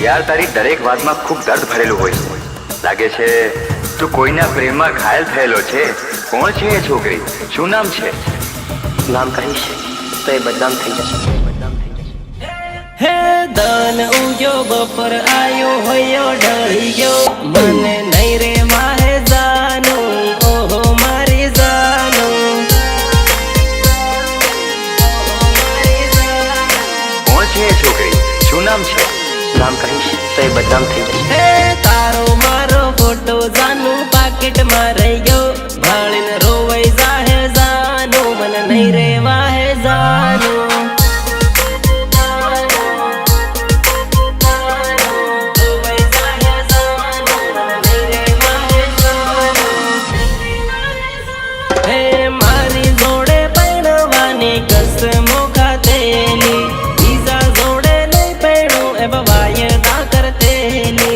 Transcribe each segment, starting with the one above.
यार तारी दरेक बात में खूब दर्द भरेलू होय लागे छे। तू कोईना प्रेम में घायल थयेलो छे। कोण छे ए छोकरी? शुं नाम छे? नाम कहीश तो ये बदनाम थई जशे। हे दान उग्यो बपर आयो होयो ढળી गयो मने नहीं रे माहे जानो ओहो मारी जानो। कोण छे ए छोकरी? शुं नाम छे? नाम कहीश तो ये बदनाम थई जशे। हे तारो मारो फोटो जानू पाकिट में रही गयो भाळीन रोवई जाहे जानो मन नहीं रे वाहे जानो। हे मारी जोड़े पैणवानी कसमो खातेली बीजा जोड़े नहीं पैणू ए वायदा करतेली।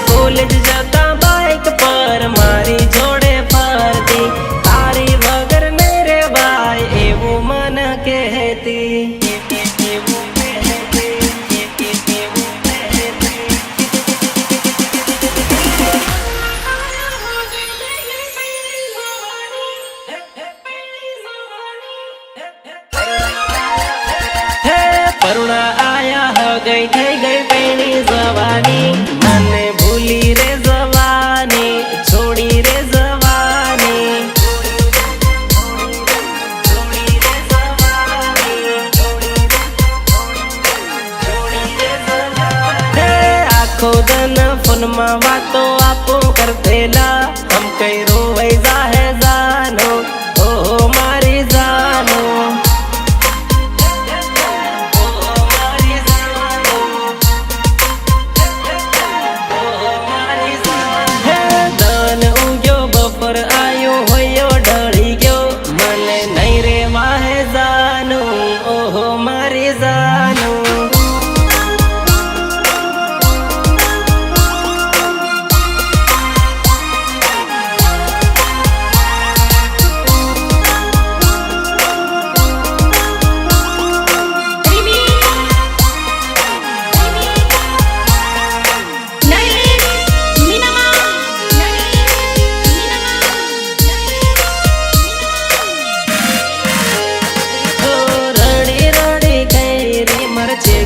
कॉलेज जाता बाइक पर मारी जोड़े फरती तारी वगर मेरे भाई एवं मन कहती। परुणा आया हो गई थई गई पैणी जवानी मने भूली रे जवानी छोड़ी रे जवानी। हे आखो दिन फोन में बातो आपो करतेला हम कई रोवई जाहे जानो ओहो मारी जानो। आयो होयो ढળી गयो मने नहीं रे माहे जानो ओहो मारी जानो।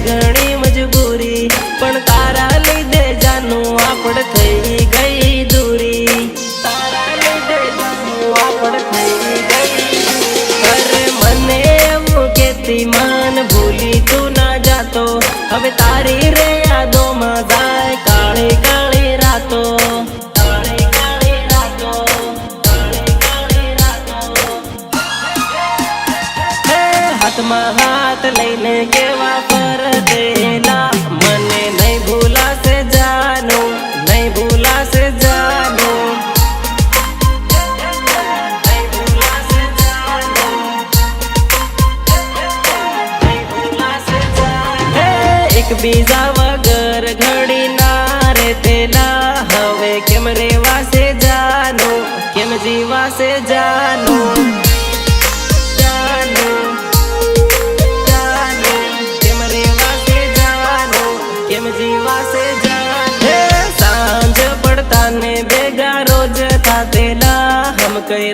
घणी मजबूरी पण तारा लीधे जानू आपड़ थई गई दूरी। तारा लीधे जानू आपड़ थई गई। अरे मने एवं केती मन भूली तू ना जातो हवे तारी रे यादों में जाए काली काली रातों। काली काली रातों, काली काली रातों। हे हाथ में हाथ लईने केवा देला मने नहीं भूला से जानो नहीं भूला से जानो। नहीं भूला से जानो नहीं भूला से जानो। एक बीजा वगर घड़ी ना रे तेला हवे केम रेवा से जानो केम जीवा से जानो। जीवा से सांझ पड़ता ने बेगा रोज था तेला हम कई